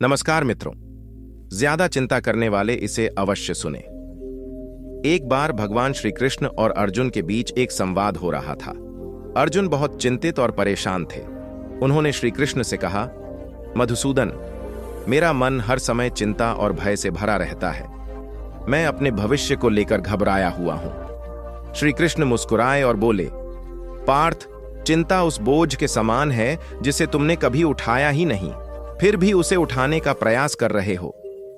नमस्कार मित्रों। ज्यादा चिंता करने वाले इसे अवश्य सुने। एक बार भगवान श्री कृष्ण और अर्जुन के बीच एक संवाद हो रहा था। अर्जुन बहुत चिंतित और परेशान थे। उन्होंने श्री कृष्ण से कहा, मधुसूदन, मेरा मन हर समय चिंता और भय से भरा रहता है। मैं अपने भविष्य को लेकर घबराया हुआ हूं। श्री कृष्ण मुस्कुराए और बोले, पार्थ, चिंता उस बोझ के समान है जिसे तुमने कभी उठाया ही नहीं, फिर भी उसे उठाने का प्रयास कर रहे हो।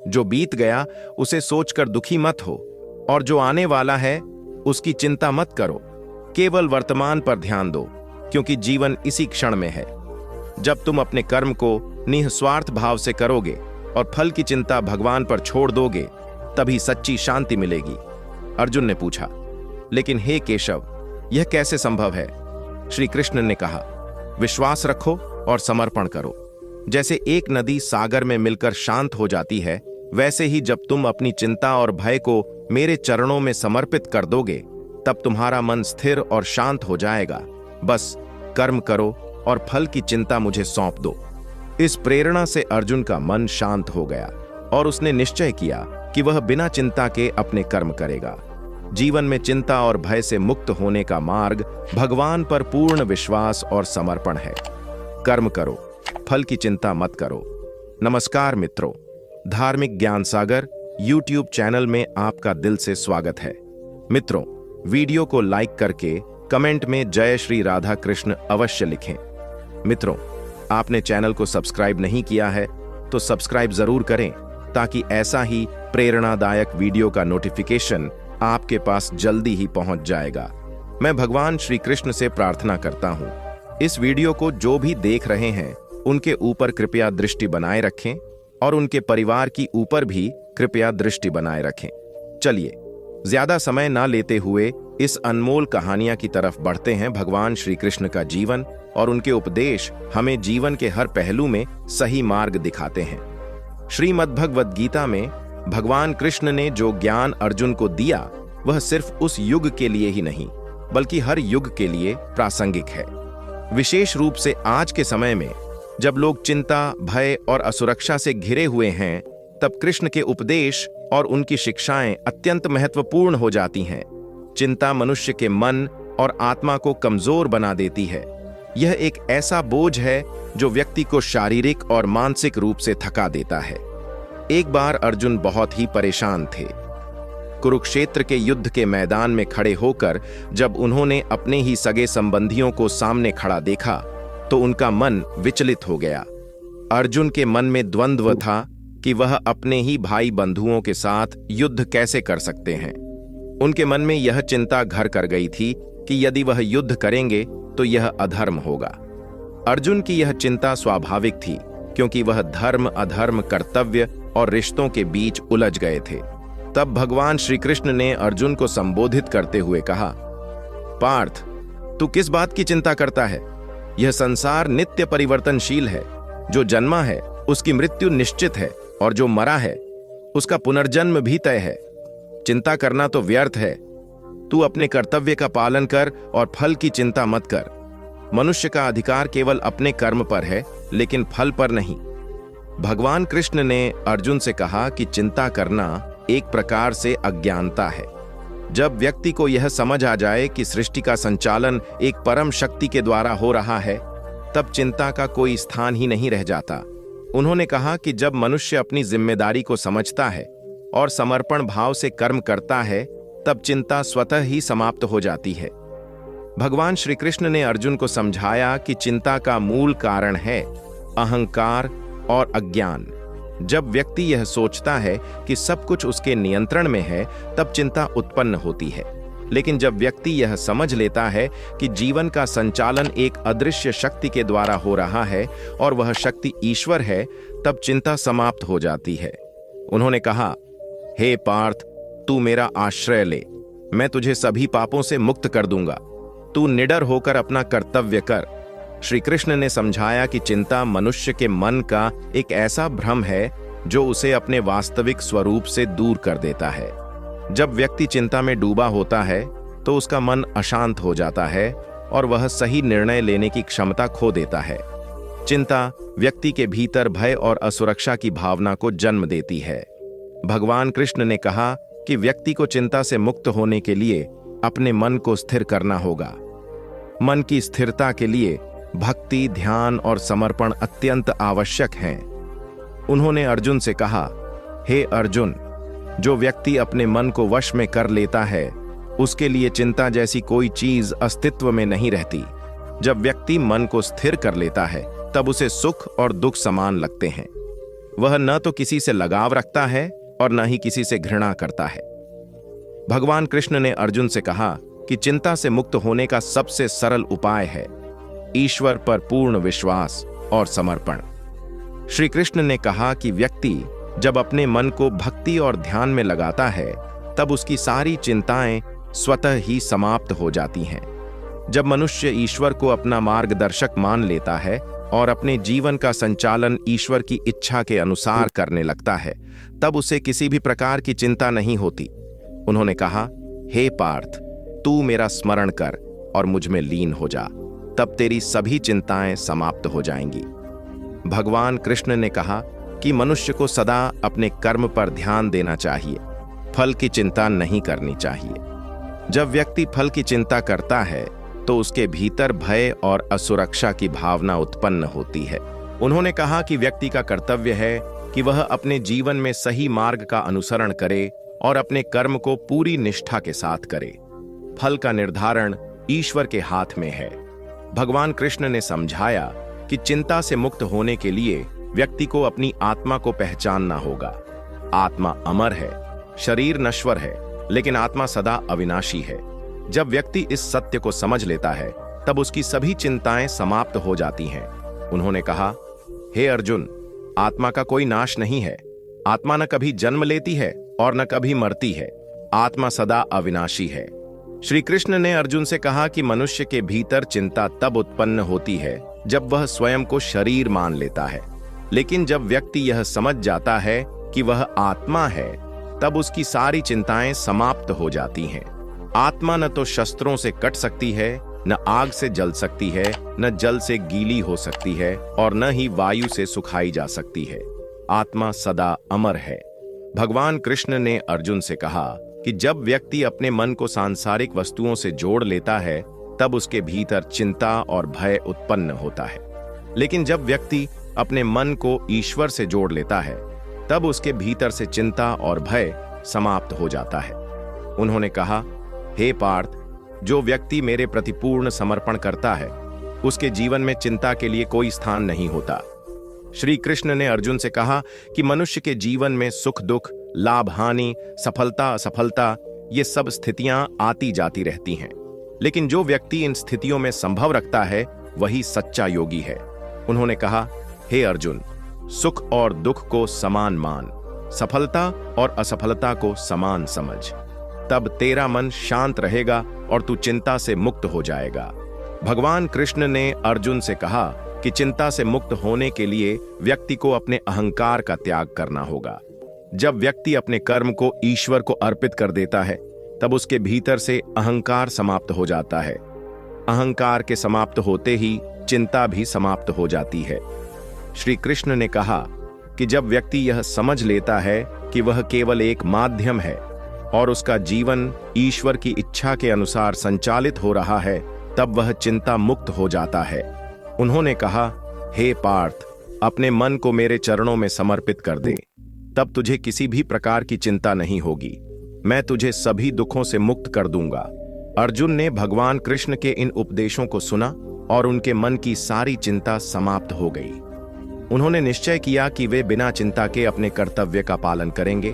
जो बीत गया उसे सोचकर दुखी मत हो, और जो आने वाला है उसकी चिंता मत करो। केवल वर्तमान पर ध्यान दो, क्योंकि जीवन इसी क्षण में है। जब तुम अपने कर्म को निस्वार्थ भाव से करोगे और फल की चिंता भगवान पर छोड़ दोगे, तभी सच्ची शांति मिलेगी। अर्जुन ने पूछा, लेकिन हे केशव, यह कैसे संभव है? श्री कृष्ण ने कहा, विश्वास रखो और समर्पण करो। जैसे एक नदी सागर में मिलकर शांत हो जाती है, वैसे ही जब तुम अपनी चिंता और भय को मेरे चरणों में समर्पित कर दोगे, तब तुम्हारा मन स्थिर और शांत हो जाएगा। बस कर्म करो और फल की चिंता मुझे सौंप दो। इस प्रेरणा से अर्जुन का मन शांत हो गया और उसने निश्चय किया कि वह बिना चिंता के अपने कर्म करेगा। जीवन में चिंता और भय से मुक्त होने का मार्ग भगवान पर पूर्ण विश्वास और समर्पण है। कर्म करो, फल की चिंता मत करो। नमस्कार मित्रों, धार्मिक ज्ञान सागर YouTube चैनल में आपका दिल से स्वागत है। मित्रों, वीडियो को लाइक करके कमेंट में जय श्री राधा कृष्ण अवश्य लिखें। मित्रों, आपने चैनल को सब्सक्राइब नहीं किया है तो सब्सक्राइब जरूर करें, ताकि ऐसा ही प्रेरणादायक वीडियो का नोटिफिकेशन आपके पास जल्दी ही पहुंच जाएगा। मैं भगवान श्री कृष्ण से प्रार्थना करता हूं, इस वीडियो को जो भी देख रहे हैं उनके ऊपर कृपया दृष्टि बनाए रखें और उनके परिवार की ऊपर भी कृपया दृष्टि बनाए रखें। चलिए, ज्यादा समय ना लेते हुए इस अनमोल कहानियां की तरफ बढ़ते हैं। भगवान श्री कृष्ण का जीवन और उनके उपदेश हमें जीवन के हर पहलू में सही मार्ग दिखाते हैं। श्रीमद् भगवद गीता में भगवान कृष्ण ने जो ज्ञान अर्जुन को दिया, वह सिर्फ उस युग के लिए ही नहीं, बल्कि हर युग के लिए प्रासंगिक है। विशेष रूप से आज के समय में, जब लोग चिंता, भय और असुरक्षा से घिरे हुए हैं, तब कृष्ण के उपदेश और उनकी शिक्षाएं अत्यंत महत्वपूर्ण हो जाती हैं। चिंता मनुष्य के मन और आत्मा को कमजोर बना देती है। यह एक ऐसा बोझ है जो व्यक्ति को शारीरिक और मानसिक रूप से थका देता है। एक बार अर्जुन बहुत ही परेशान थे। कुरुक्षेत्र के युद्ध के मैदान में खड़े होकर जब उन्होंने अपने ही सगे संबंधियों को सामने खड़ा देखा, तो उनका मन विचलित हो गया। अर्जुन के मन में द्वंद्व था कि वह अपने ही भाई बंधुओं के साथ युद्ध कैसे कर सकते हैं। उनके मन में यह चिंता घर कर गई थी कि यदि वह युद्ध करेंगे तो यह अधर्म होगा। अर्जुन की यह चिंता स्वाभाविक थी, क्योंकि वह धर्म, अधर्म, कर्तव्य और रिश्तों के बीच उलझ गए थे। तब भगवान श्री कृष्ण ने अर्जुन को संबोधित करते हुए कहा, पार्थ, तू किस बात की चिंता करता है? यह संसार नित्य परिवर्तनशील है। जो जन्मा है उसकी मृत्यु निश्चित है, और जो मरा है उसका पुनर्जन्म भी तय है। चिंता करना तो व्यर्थ है। तू अपने कर्तव्य का पालन कर और फल की चिंता मत कर। मनुष्य का अधिकार केवल अपने कर्म पर है, लेकिन फल पर नहीं। भगवान कृष्ण ने अर्जुन से कहा कि चिंता करना एक प्रकार से अज्ञानता है। जब व्यक्ति को यह समझ आ जाए कि सृष्टि का संचालन एक परम शक्ति के द्वारा हो रहा है, तब चिंता का कोई स्थान ही नहीं रह जाता। उन्होंने कहा कि जब मनुष्य अपनी जिम्मेदारी को समझता है और समर्पण भाव से कर्म करता है, तब चिंता स्वतः ही समाप्त हो जाती है। भगवान श्री कृष्ण ने अर्जुन को समझाया कि चिंता का मूल कारण है अहंकार और अज्ञान। जब व्यक्ति यह सोचता है कि सब कुछ उसके नियंत्रण में है, तब चिंता उत्पन्न होती है। लेकिन जब व्यक्ति यह समझ लेता है कि जीवन का संचालन एक अदृश्य शक्ति के द्वारा हो रहा है और वह शक्ति ईश्वर है, तब चिंता समाप्त हो जाती है। उन्होंने कहा, हे पार्थ, तू मेरा आश्रय ले, मैं तुझे सभी पापों से मुक्त कर दूंगा। तू निडर होकर अपना कर्तव्य कर। श्री कृष्ण ने समझाया कि चिंता मनुष्य के मन का एक ऐसा भ्रम है जो उसे अपने वास्तविक स्वरूप से दूर कर देता है। जब व्यक्ति चिंता में डूबा होता है तो उसका मन अशांत हो जाता है और वह सही निर्णय लेने की क्षमता खो देता है। चिंता व्यक्ति के भीतर भय और असुरक्षा की भावना को जन्म देती है। भगवान कृष्ण ने कहा कि व्यक्ति को चिंता से मुक्त होने के लिए अपने मन को स्थिर करना होगा। मन की स्थिरता के लिए भक्ति, ध्यान और समर्पण अत्यंत आवश्यक हैं। उन्होंने अर्जुन से कहा, हे अर्जुन, जो व्यक्ति अपने मन को वश में कर लेता है उसके लिए चिंता जैसी कोई चीज अस्तित्व में नहीं रहती। जब व्यक्ति मन को स्थिर कर लेता है तब उसे सुख और दुख समान लगते हैं। वह न तो किसी से लगाव रखता है और न ही किसी से घृणा करता है। भगवान कृष्ण ने अर्जुन से कहा कि चिंता से मुक्त होने का सबसे सरल उपाय है ईश्वर पर पूर्ण विश्वास और समर्पण। श्री कृष्ण ने कहा कि व्यक्ति जब अपने मन को भक्ति और ध्यान में लगाता है तब उसकी सारी चिंताएं स्वतः ही समाप्त हो जाती हैं। जब मनुष्य ईश्वर को अपना मार्गदर्शक मान लेता है और अपने जीवन का संचालन ईश्वर की इच्छा के अनुसार करने लगता है तब उसे किसी भी प्रकार की चिंता नहीं होती। उन्होंने कहा, हे पार्थ, तू मेरा स्मरण कर और मुझ में लीन हो जा, तब तेरी सभी चिंताएं समाप्त हो जाएंगी। भगवान कृष्ण ने कहा कि मनुष्य को सदा अपने कर्म पर ध्यान देना चाहिए, फल की चिंता नहीं करनी चाहिए। जब व्यक्ति फल की चिंता करता है तो उसके भीतर भय और असुरक्षा की भावना उत्पन्न होती है। उन्होंने कहा कि व्यक्ति का कर्तव्य है कि वह अपने जीवन में सही मार्ग का अनुसरण करे और अपने कर्म को पूरी निष्ठा के साथ करे। फल का निर्धारण ईश्वर के हाथ में है। भगवान कृष्ण ने समझाया कि चिंता से मुक्त होने के लिए व्यक्ति को अपनी आत्मा को पहचानना होगा। आत्मा अमर है, शरीर नश्वर है, लेकिन आत्मा सदा अविनाशी है। जब व्यक्ति इस सत्य को समझ लेता है तब उसकी सभी चिंताएं समाप्त हो जाती हैं। उन्होंने कहा, हे अर्जुन, आत्मा का कोई नाश नहीं है। आत्मा न कभी जन्म लेती है और न कभी मरती है। आत्मा सदा अविनाशी है। श्री कृष्ण ने अर्जुन से कहा कि मनुष्य के भीतर चिंता तब उत्पन्न होती है जब वह स्वयं को शरीर मान लेता है, लेकिन जब व्यक्ति यह समझ जाता है कि वह आत्मा है तब उसकी सारी चिंताएं समाप्त हो जाती हैं। आत्मा न तो शस्त्रों से कट सकती है, न आग से जल सकती है, न जल से गीली हो सकती है और न ही वायु से सुखाई जा सकती है। आत्मा सदा अमर है। भगवान कृष्ण ने अर्जुन से कहा कि जब व्यक्ति अपने मन को सांसारिक वस्तुओं से जोड़ लेता है तब उसके भीतर चिंता और भय उत्पन्न होता है, लेकिन जब व्यक्ति अपने मन को ईश्वर से जोड़ लेता है तब उसके भीतर से चिंता और भय समाप्त हो जाता है। उन्होंने कहा, हे पार्थ, जो व्यक्ति मेरे प्रति पूर्ण समर्पण करता है उसके जीवन में चिंता के लिए कोई स्थान नहीं होता। श्री कृष्ण ने अर्जुन से कहा कि मनुष्य के जीवन में सुख दुख, लाभ हानि, सफलता असफलता, ये सब स्थितियां आती जाती रहती हैं, लेकिन जो व्यक्ति इन स्थितियों में संभव रखता है वही सच्चा योगी है। उन्होंने कहा, हे अर्जुन, सुख और दुख को समान मान, सफलता और असफलता को समान समझ, तब तेरा मन शांत रहेगा और तू चिंता से मुक्त हो जाएगा। भगवान कृष्ण ने अर्जुन से कहा कि चिंता से मुक्त होने के लिए व्यक्ति को अपने अहंकार का त्याग करना होगा। जब व्यक्ति अपने कर्म को ईश्वर को अर्पित कर देता है तब उसके भीतर से अहंकार समाप्त हो जाता है। अहंकार के समाप्त होते ही चिंता भी समाप्त हो जाती है। श्री कृष्ण ने कहा कि जब व्यक्ति यह समझ लेता है कि वह केवल एक माध्यम है और उसका जीवन ईश्वर की इच्छा के अनुसार संचालित हो रहा है तब वह चिंता मुक्त हो जाता है। उन्होंने कहा, हे पार्थ, अपने मन को मेरे चरणों में समर्पित कर दे, तब तुझे किसी भी प्रकार की चिंता नहीं होगी। मैं तुझे सभी दुखों से मुक्त कर दूंगा। अर्जुन ने भगवान कृष्ण के इन उपदेशों को सुना और उनके मन की सारी चिंता समाप्त हो गई। उन्होंने निश्चय किया कि वे बिना चिंता के अपने कर्तव्य का पालन करेंगे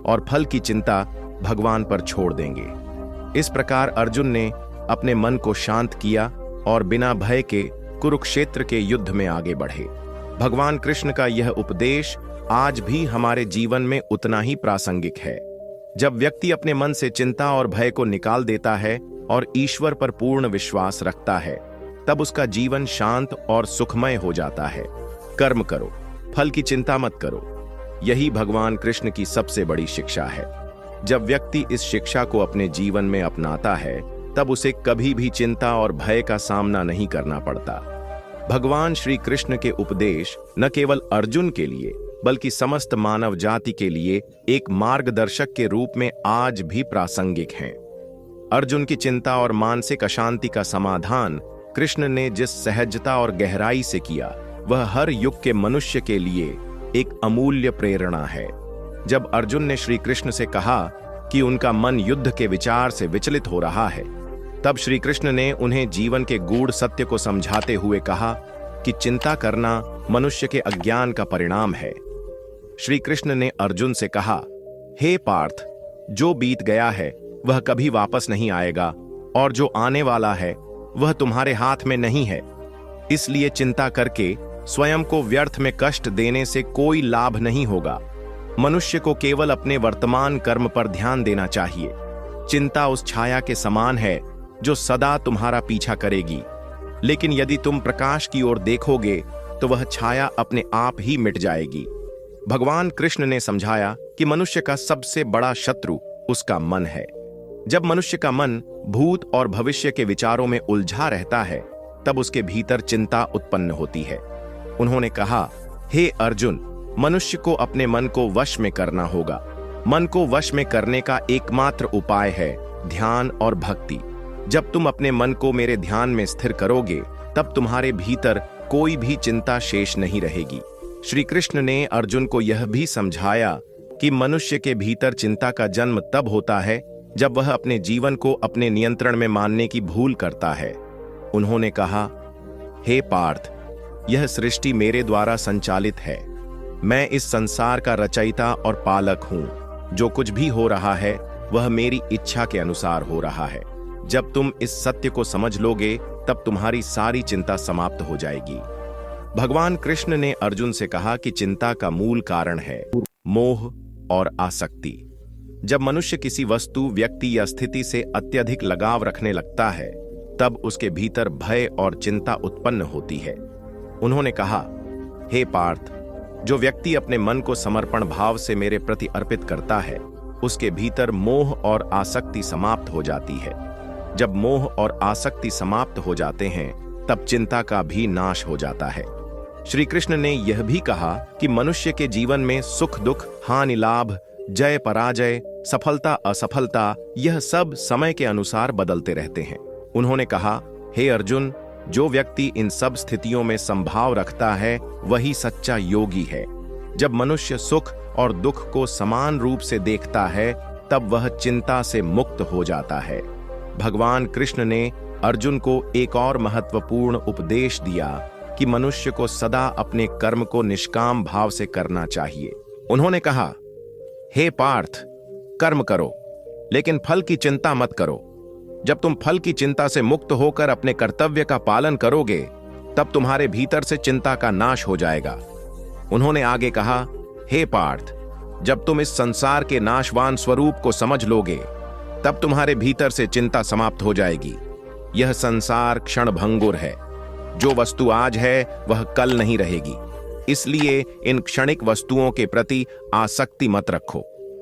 और फल की चिंता भगवान पर छोड़ देंगे। इस प्रकार अर्जुन ने अपने मन को शांत किया और बिना भय के कुरुक्षेत्र के युद्ध में आगे बढ़े। भगवान कृष्ण का यह उपदेश आज भी हमारे जीवन में उतना ही प्रासंगिक है। जब व्यक्ति अपने मन से चिंता और भय को निकाल देता है और ईश्वर पर पूर्ण विश्वास रखता है तब उसका जीवन शांत और सुखमय हो जाता है। कर्म करो, फल की चिंता मत करो, यही भगवान कृष्ण की सबसे बड़ी शिक्षा है। जब व्यक्ति इस शिक्षा को अपने जीवन में अपनाता है तब उसे कभी भी चिंता और भय का सामना नहीं करना पड़ता। भगवान श्री कृष्ण के उपदेश न केवल अर्जुन के लिए बल्कि समस्त मानव जाति के लिए एक मार्गदर्शक के रूप में आज भी प्रासंगिक हैं। अर्जुन की चिंता और मानसिक अशांति का समाधान कृष्ण ने जिस सहजता और गहराई से किया, वह हर युग के मनुष्य के लिए एक अमूल्य प्रेरणा है। जब अर्जुन ने श्री कृष्ण से कहा कि उनका मन युद्ध के विचार से विचलित हो रहा है, तब श्री कृष्ण ने उन्हें जीवन के गूढ़ सत्य को समझाते हुए कहा कि चिंता करना मनुष्य के अज्ञान का परिणाम है। श्री कृष्ण ने अर्जुन से कहा, हे पार्थ, जो बीत गया है वह कभी वापस नहीं आएगा और जो आने वाला है वह तुम्हारे हाथ में नहीं है। इसलिए चिंता करके स्वयं को व्यर्थ में कष्ट देने से कोई लाभ नहीं होगा। मनुष्य को केवल अपने वर्तमान कर्म पर ध्यान देना चाहिए। चिंता उस छाया के समान है जो सदा तुम्हारा पीछा करेगी, लेकिन यदि तुम प्रकाश की ओर देखोगे तो वह छाया अपने आप ही मिट जाएगी। भगवान कृष्ण ने समझाया कि मनुष्य का सबसे बड़ा शत्रु उसका मन है। जब मनुष्य का मन भूत और भविष्य के विचारों में उलझा रहता है, तब उसके भीतर चिंता उत्पन्न होती है। उन्होंने कहा, हे अर्जुन, मनुष्य को अपने मन को वश में करना होगा। मन को वश में करने का एकमात्र उपाय है ध्यान और भक्ति। जब तुम अपने मन को मेरे ध्यान में स्थिर करोगे, तब तुम्हारे भीतर कोई भी चिंता शेष नहीं रहेगी। श्री कृष्ण ने अर्जुन को यह भी समझाया कि मनुष्य के भीतर चिंता का जन्म तब होता है जब वह अपने जीवन को अपने नियंत्रण में मानने की भूल करता है। उन्होंने कहा, हे पार्थ, यह सृष्टि मेरे द्वारा संचालित है। मैं इस संसार का रचयिता और पालक हूं। जो कुछ भी हो रहा है वह मेरी इच्छा के अनुसार हो रहा है। जब तुम इस सत्य को समझ लोगे, तब तुम्हारी सारी चिंता समाप्त हो जाएगी। भगवान कृष्ण ने अर्जुन से कहा कि चिंता का मूल कारण है मोह और आसक्ति। जब मनुष्य किसी वस्तु, व्यक्ति या स्थिति से अत्यधिक लगाव रखने लगता है, तब उसके भीतर भय और चिंता उत्पन्न होती है। उन्होंने कहा, हे पार्थ, जो व्यक्ति अपने मन को समर्पण भाव से मेरे प्रति अर्पित करता है, उसके भीतर मोह और आसक्ति समाप्त हो जाती है। जब मोह और आसक्ति समाप्त हो जाते हैं, तब चिंता का भी नाश हो जाता है। श्री कृष्ण ने यह भी कहा कि मनुष्य के जीवन में सुख दुख, हानि लाभ, जय पराजय, सफलता असफलता, यह सब समय के अनुसार बदलते रहते हैं। उन्होंने कहा, हे अर्जुन, जो व्यक्ति इन सब स्थितियों में संभाव रखता है वही सच्चा योगी है। जब मनुष्य सुख और दुख को समान रूप से देखता है, तब वह चिंता से मुक्त हो जाता है। भगवान कृष्ण ने अर्जुन को एक और महत्वपूर्ण उपदेश दिया कि मनुष्य को सदा अपने कर्म को निष्काम भाव से करना चाहिए। उन्होंने कहा, हे पार्थ, कर्म करो, लेकिन फल की चिंता मत करो। जब तुम फल की चिंता से मुक्त होकर अपने कर्तव्य का पालन करोगे, तब तुम्हारे भीतर से चिंता का नाश हो जाएगा। उन्होंने आगे कहा, हे पार्थ, जब तुम इस संसार के नाशवान स्वरूप को समझ लोगे, तब तुम्हारे भीतर से चिंता समाप्त हो जाएगी। यह संसार क्षणभंगुर है। जो वस्तु आज है वह कल नहीं रहेगी। इसलिए इन क्षणिक वस्तुओं के प्रति आसक्ति मत रखो।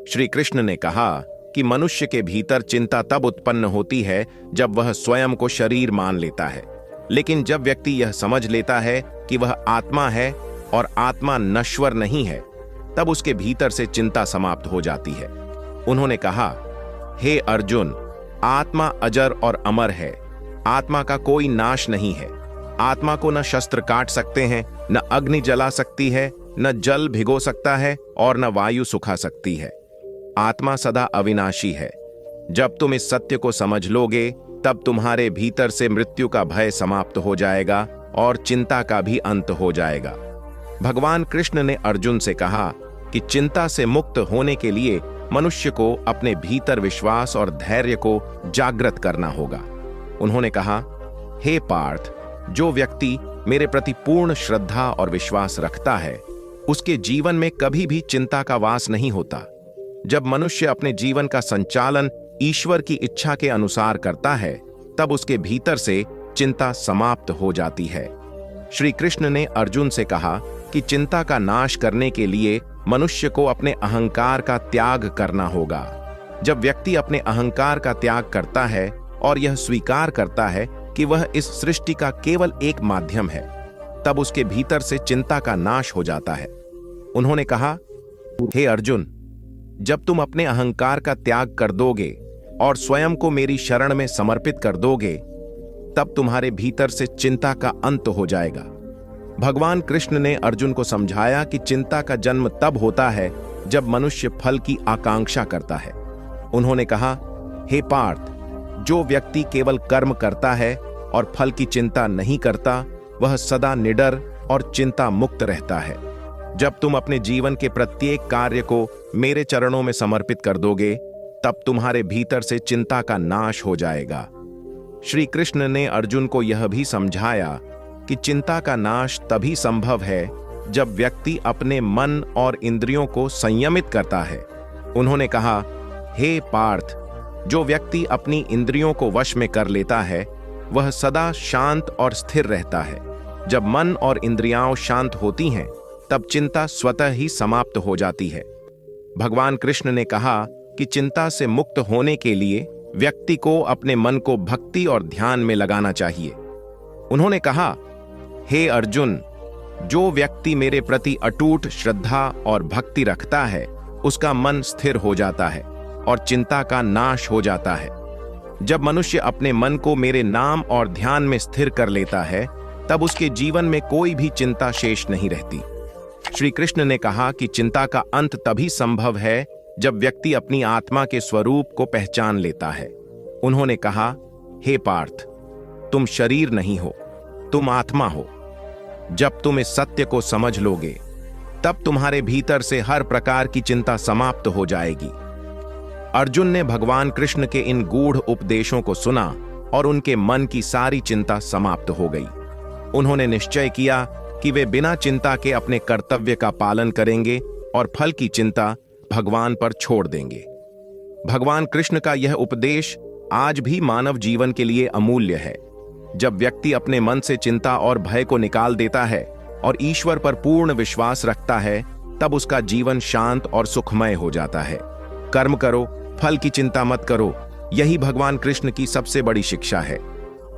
श्री कृष्ण ने कहा कि मनुष्य के भीतर चिंता तब उत्पन्न होती है जब वह स्वयं को शरीर मान लेता है। लेकिन जब व्यक्ति यह समझ लेता है कि वह आत्मा है और आत्मा नश्वर नहीं है, तब उसके भीतर से चिंता समाप्त हो जाती है। उन्होंने कहा, हे अर्जुन, आत्मा अजर और अमर है। आत्मा का कोई नाश नहीं है। आत्मा को न शस्त्र काट सकते हैं, न अग्नि जला सकती है, न जल भिगो सकता है और न वायु सुखा सकती है। आत्मा सदा अविनाशी है। जब तुम इस सत्य को समझ लोगे, तब तुम्हारे भीतर से मृत्यु का भय समाप्त हो जाएगा और चिंता का भी अंत हो जाएगा। भगवान कृष्ण ने अर्जुन से कहा कि चिंता से मुक्त होने के लिए मनुष्य को अपने भीतर विश्वास और धैर्य को जागृत करना होगा। उन्होंने कहा, हे पार्थ, जो व्यक्ति मेरे प्रति पूर्ण श्रद्धा और विश्वास रखता है, उसके जीवन में कभी भी चिंता का वास नहीं होता। जब मनुष्य अपने जीवन का संचालन ईश्वर की इच्छा के अनुसार करता है, तब उसके भीतर से चिंता समाप्त हो जाती है। श्री कृष्ण ने अर्जुन से कहा कि चिंता का नाश करने के लिए मनुष्य को अपने अहंकार का त्याग करना होगा। जब व्यक्ति अपने अहंकार का त्याग करता है और यह स्वीकार करता है कि वह इस सृष्टि का केवल एक माध्यम है, तब उसके भीतर से चिंता का नाश हो जाता है। उन्होंने कहा, हे अर्जुन, जब तुम अपने अहंकार का त्याग कर दोगे और स्वयं को मेरी शरण में समर्पित कर दोगे, तब तुम्हारे भीतर से चिंता का अंत हो जाएगा। भगवान कृष्ण ने अर्जुन को समझाया कि चिंता का जन्म तब होता है जब मनुष्य फल की आकांक्षा करता है। उन्होंने कहा, हे पार्थ, जो व्यक्ति केवल कर्म करता है और फल की चिंता नहीं करता, वह सदा निडर और चिंता मुक्त रहता है। जब तुम अपने जीवन के प्रत्येक कार्य को मेरे चरणों में समर्पित कर दोगे, तब तुम्हारे भीतर से चिंता का नाश हो जाएगा। श्री कृष्ण ने अर्जुन को यह भी समझाया कि चिंता का नाश तभी संभव है जब व्यक्ति अपने मन और इंद्रियों को संयमित करता है। उन्होंने कहा, हे पार्थ, जो व्यक्ति अपनी इंद्रियों को वश में कर लेता है, वह सदा शांत और स्थिर रहता है। जब मन और इंद्रियां शांत होती हैं, तब चिंता स्वतः ही समाप्त हो जाती है। भगवान कृष्ण ने कहा कि चिंता से मुक्त होने के लिए व्यक्ति को अपने मन को भक्ति और ध्यान में लगाना चाहिए। उन्होंने कहा, हे अर्जुन, जो व्यक्ति मेरे प्रति अटूट श्रद्धा और भक्ति रखता है, उसका मन स्थिर हो जाता है और चिंता का नाश हो जाता है। जब मनुष्य अपने मन को मेरे नाम और ध्यान में स्थिर कर लेता है, तब उसके जीवन में कोई भी चिंता शेष नहीं रहती। श्री कृष्ण ने कहा कि चिंता का अंत तभी संभव है जब व्यक्ति अपनी आत्मा के स्वरूप को पहचान लेता है। उन्होंने कहा, हे पार्थ, तुम शरीर नहीं हो, तुम आत्मा हो। जब तुम इस सत्य को समझ लोगे, तब तुम्हारे भीतर से हर प्रकार की चिंता समाप्त हो जाएगी। अर्जुन ने भगवान कृष्ण के इन गूढ़ उपदेशों को सुना और उनके मन की सारी चिंता समाप्त हो गई। उन्होंने निश्चय किया कि वे बिना चिंता के अपने कर्तव्य का पालन करेंगे और फल की चिंता भगवान पर छोड़ देंगे। भगवान कृष्ण का यह उपदेश आज भी मानव जीवन के लिए अमूल्य है। जब व्यक्ति अपने मन से चिंता और भय को निकाल देता है और ईश्वर पर पूर्ण विश्वास रखता है, तब उसका जीवन शांत और सुखमय हो जाता है। कर्म करो, फल की चिंता मत करो, यही भगवान कृष्ण की सबसे बड़ी शिक्षा है।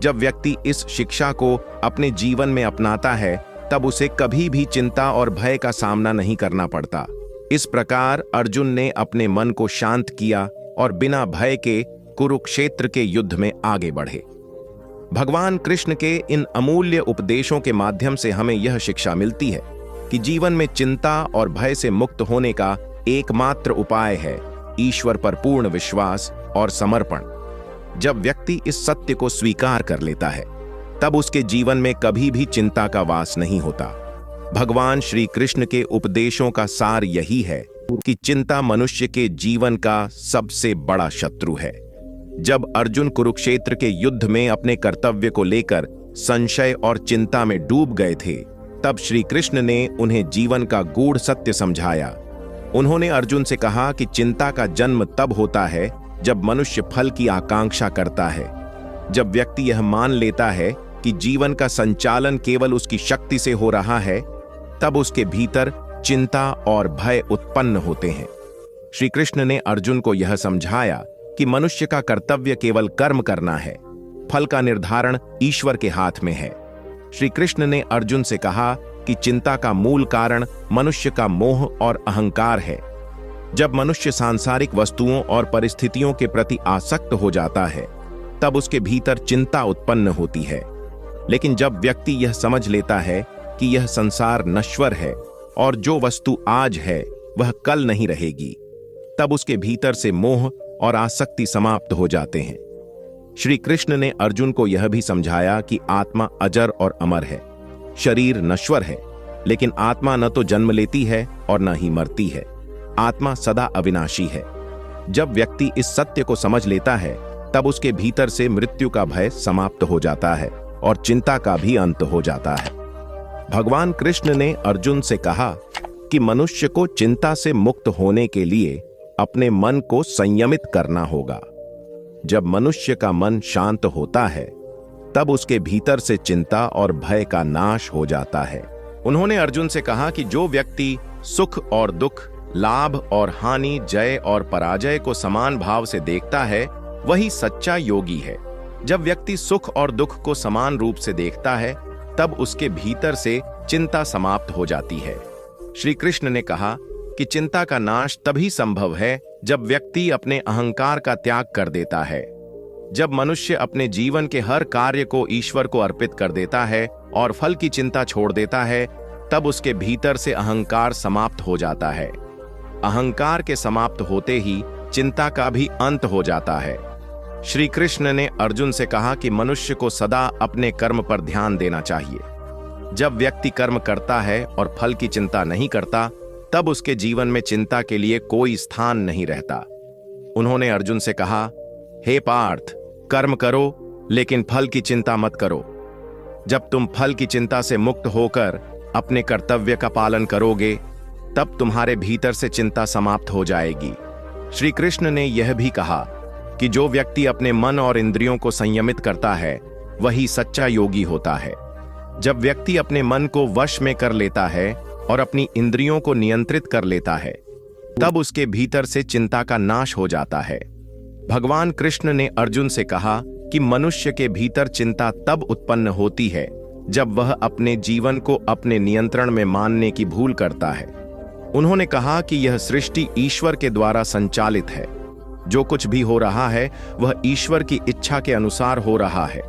जब व्यक्ति इस शिक्षा को अपने जीवन में अपनाता है, तब उसे कभी भी चिंता और भय का सामना नहीं करना पड़ता। इस प्रकार अर्जुन ने अपने मन को शांत किया और बिना भय के कुरुक्षेत्र के युद्ध में आगे बढ़े। भगवान कृष्ण के इन अमूल्य उपदेशों के माध्यम से हमें यह शिक्षा मिलती है कि जीवन में चिंता और भय से मुक्त होने का एकमात्र उपाय है ईश्वर पर पूर्ण विश्वास और समर्पण। जब व्यक्ति इस सत्य को स्वीकार कर लेता है, तब उसके जीवन में कभी भी चिंता का वास नहीं होता। भगवान श्री कृष्ण के उपदेशों का सार यही है कि चिंता मनुष्य के जीवन का सबसे बड़ा शत्रु है। जब अर्जुन कुरुक्षेत्र के युद्ध में अपने कर्तव्य को लेकर संशय और चिंता में डूब गए थे, तब श्री कृष्ण ने उन्हें जीवन का गूढ़ सत्य समझाया। उन्होंने अर्जुन से कहा कि चिंता का जन्म तब होता है जब मनुष्य फल की आकांक्षा करता है। जब व्यक्ति यह मान लेता है कि जीवन का संचालन केवल उसकी शक्ति से हो रहा है, तब उसके भीतर चिंता और भय उत्पन्न होते हैं। श्री कृष्ण ने अर्जुन को यह समझाया कि मनुष्य का कर्तव्य केवल कर्म करना है, फल का निर्धारण ईश्वर के हाथ में है। श्री कृष्ण ने अर्जुन से कहा कि चिंता का मूल कारण मनुष्य का मोह और अहंकार है। जब मनुष्य सांसारिक वस्तुओं और परिस्थितियों के प्रति आसक्त हो जाता है, तब उसके भीतर चिंता उत्पन्न होती है। लेकिन जब व्यक्ति यह समझ लेता है कि यह संसार नश्वर है और जो वस्तु आज है वह कल नहीं रहेगी, तब उसके भीतर से मोह और आसक्ति समाप्त हो जाते हैं। श्री कृष्ण ने अर्जुन को यह भी समझाया कि आत्मा अजर और अमर है। शरीर नश्वर है, लेकिन आत्मा न तो जन्म लेती है और न ही मरती है। आत्मा सदा अविनाशी है। जब व्यक्ति इस सत्य को समझ लेता है, तब उसके भीतर से मृत्यु का भय समाप्त हो जाता है और चिंता का भी अंत हो जाता है। भगवान कृष्ण ने अर्जुन से कहा कि मनुष्य को चिंता से मुक्त होने के लिए अपने मन को संयमित करना होगा। जब मनुष्य का मन शांत होता है, तब उसके भीतर से चिंता और भय का नाश हो जाता है। उन्होंने अर्जुन से कहा कि जो व्यक्ति सुख और दुख, लाभ और हानि, जय और पराजय को समान भाव से देखता है, वही सच्चा योगी है। जब व्यक्ति सुख और दुख को समान रूप से देखता है, तब उसके भीतर से चिंता समाप्त हो जाती है। श्री कृष्ण ने कहा कि चिंता का नाश तभी संभव है जब व्यक्ति अपने अहंकार का त्याग कर देता है। जब मनुष्य अपने जीवन के हर कार्य को ईश्वर को अर्पित कर देता है और फल की चिंता छोड़ देता है, तब उसके भीतर से अहंकार समाप्त हो जाता है। अहंकार के समाप्त होते ही चिंता का भी अंत हो जाता है। श्री कृष्ण ने अर्जुन से कहा कि मनुष्य को सदा अपने कर्म पर ध्यान देना चाहिए। जब व्यक्ति कर्म करता है और फल की चिंता नहीं करता, तब उसके जीवन में चिंता के लिए कोई स्थान नहीं रहता। उन्होंने अर्जुन से कहा, हे पार्थ, कर्म करो लेकिन फल की चिंता मत करो। जब तुम फल की चिंता से मुक्त होकर अपने कर्तव्य का पालन करोगे, तब तुम्हारे भीतर से चिंता समाप्त हो जाएगी। श्री कृष्ण ने यह भी कहा कि जो व्यक्ति अपने मन और इंद्रियों को संयमित करता है, वही सच्चा योगी होता है। जब व्यक्ति अपने मन को वश में कर लेता है और अपनी इंद्रियों को नियंत्रित कर लेता है, तब उसके भीतर से चिंता का नाश हो जाता है। भगवान कृष्ण ने अर्जुन से कहा कि मनुष्य के भीतर चिंता तब उत्पन्न होती है जब वह अपने जीवन को अपने नियंत्रण में मानने की भूल करता है। उन्होंने कहा कि यह सृष्टि ईश्वर के द्वारा संचालित है। जो कुछ भी हो रहा है वह ईश्वर की इच्छा के अनुसार हो रहा है।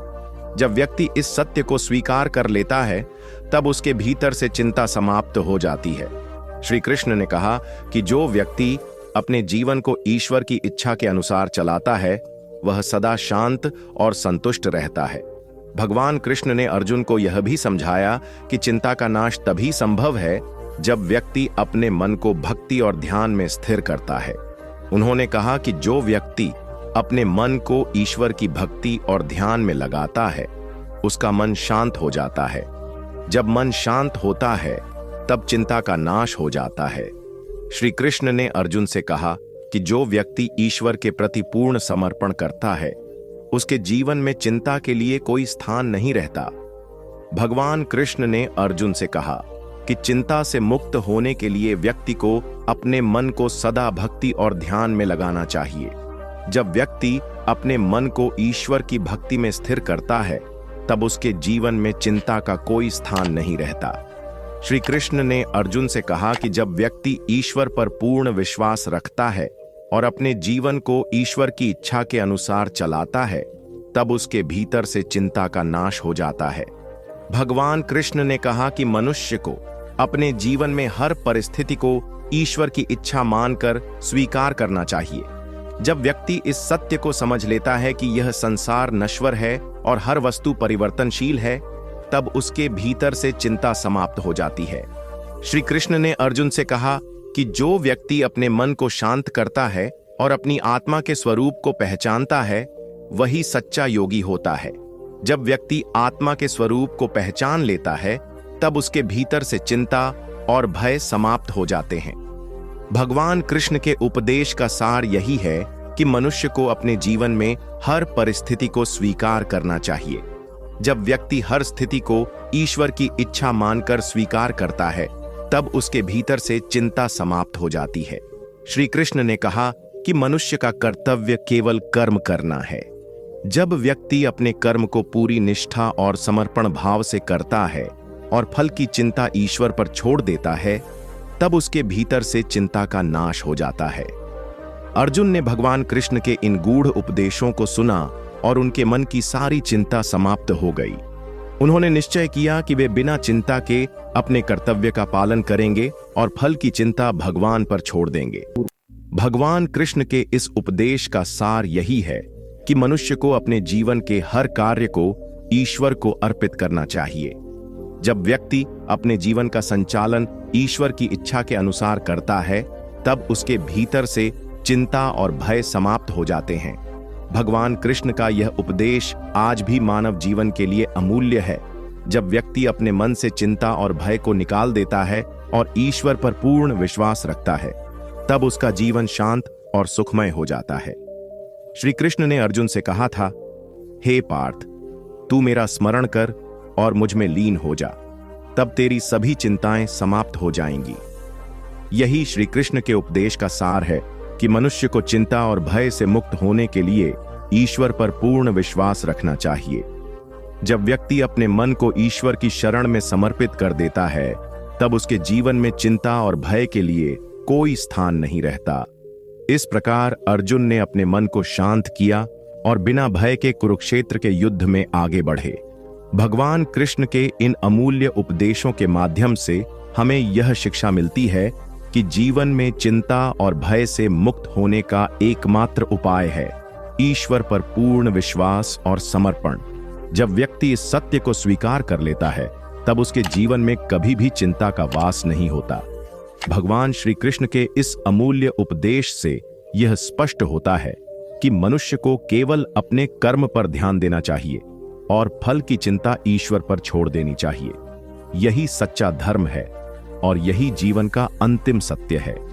जब व्यक्ति इस सत्य को स्वीकार कर लेता है, तब उसके भीतर से चिंता समाप्त हो जाती है। श्री कृष्ण ने कहा कि जो व्यक्ति अपने जीवन को ईश्वर की इच्छा के अनुसार चलाता है, वह सदा शांत और संतुष्ट रहता है। भगवान कृष्ण ने अर्जुन को यह भी समझाया कि चिंता का नाश तभी संभव है जब व्यक्ति अपने मन को भक्ति और ध्यान में स्थिर करता है। उन्होंने कहा कि जो व्यक्ति अपने मन को ईश्वर की भक्ति और ध्यान में लगाता है, उसका मन शांत हो जाता है। जब मन शांत होता है, तब चिंता का नाश हो जाता है। श्री कृष्ण ने अर्जुन से कहा कि जो व्यक्ति ईश्वर के प्रति पूर्ण समर्पण करता है, उसके जीवन में चिंता के लिए कोई स्थान नहीं रहता। भगवान कृष्ण ने अर्जुन से कहा कि चिंता से मुक्त होने के लिए व्यक्ति को अपने मन को सदा भक्ति और ध्यान में लगाना चाहिए। जब व्यक्ति अपने मन को ईश्वर की भक्ति में स्थिर करता है, तब उसके जीवन में चिंता का कोई स्थान नहीं रहता। श्री कृष्ण ने अर्जुन से कहा कि जब व्यक्ति ईश्वर पर पूर्ण विश्वास रखता है और अपने जीवन को ईश्वर की इच्छा के अनुसार चलाता है, तब उसके भीतर से चिंता का नाश हो जाता है। भगवान कृष्ण ने कहा कि मनुष्य को अपने जीवन में हर परिस्थिति को ईश्वर की इच्छा मानकर स्वीकार करना चाहिए। जब व्यक्ति इस सत्य को समझ लेता है कि यह संसार नश्वर है और हर वस्तु परिवर्तनशील है, तब उसके भीतर से चिंता समाप्त हो जाती है। श्री कृष्ण ने अर्जुन से कहा कि जो व्यक्ति अपने मन को शांत करता है और अपनी आत्मा के स्वरूप को पहचानता है, वही सच्चा योगी होता है। जब व्यक्ति आत्मा के स्वरूप को पहचान लेता है, तब उसके भीतर से चिंता और भय समाप्त हो जाते हैं। भगवान कृष्ण के उपदेश का सार यही है कि मनुष्य को अपने जीवन में हर परिस्थिति को स्वीकार करना चाहिए। जब व्यक्ति हर स्थिति को ईश्वर की इच्छा मानकर स्वीकार करता है, तब उसके भीतर से चिंता समाप्त हो जाती है। श्री कृष्ण ने कहा कि मनुष्य का कर्तव्य केवल कर्म करना है। जब व्यक्ति अपने कर्म को पूरी निष्ठा और समर्पण भाव से करता है और फल की चिंता ईश्वर पर छोड़ देता है, तब उसके भीतर से चिंता का नाश हो जाता है। अर्जुन ने भगवान कृष्ण के इन गूढ़ उपदेशों को सुना और उनके मन की सारी चिंता समाप्त हो गई। उन्होंने निश्चय किया कि वे बिना चिंता के अपने कर्तव्य का पालन करेंगे और फल की चिंता भगवान पर छोड़ देंगे। भगवान कृष्ण के इस उपदेश का सार यही है कि मनुष्य को अपने जीवन के हर कार्य को ईश्वर को अर्पित करना चाहिए। जब व्यक्ति अपने जीवन का संचालन ईश्वर की इच्छा के अनुसार करता है, तब उसके भीतर से चिंता और भय समाप्त हो जाते हैं। भगवान कृष्ण का यह उपदेश आज भी मानव जीवन के लिए अमूल्य है। जब व्यक्ति अपने मन से चिंता और भय को निकाल देता है और ईश्वर पर पूर्ण विश्वास रखता है, तब उसका जीवन शांत और सुखमय हो जाता है। श्री कृष्ण ने अर्जुन से कहा था, हे पार्थ, तू मेरा स्मरण कर और मुझ में लीन हो जा, तब तेरी सभी चिंताएं समाप्त हो जाएंगी। यही श्री कृष्ण के उपदेश का सार है कि मनुष्य को चिंता और भय से मुक्त होने के लिए ईश्वर पर पूर्ण विश्वास रखना चाहिए। जब व्यक्ति अपने मन को ईश्वर की शरण में समर्पित कर देता है, तब उसके जीवन में चिंता और भय के लिए कोई स्थान नहीं रहता। इस प्रकार अर्जुन ने अपने मन को शांत किया और बिना भय के कुरुक्षेत्र के युद्ध में आगे बढ़े। भगवान कृष्ण के इन अमूल्य उपदेशों के माध्यम से हमें यह शिक्षा मिलती है कि जीवन में चिंता और भय से मुक्त होने का एकमात्र उपाय है ईश्वर पर पूर्ण विश्वास और समर्पण। जब व्यक्ति इस सत्य को स्वीकार कर लेता है, तब उसके जीवन में कभी भी चिंता का वास नहीं होता। भगवान श्री कृष्ण के इस अमूल्य उपदेश से यह स्पष्ट होता है कि मनुष्य को केवल अपने कर्म पर ध्यान देना चाहिए और फल की चिंता ईश्वर पर छोड़ देनी चाहिए। यही सच्चा धर्म है और यही जीवन का अंतिम सत्य है।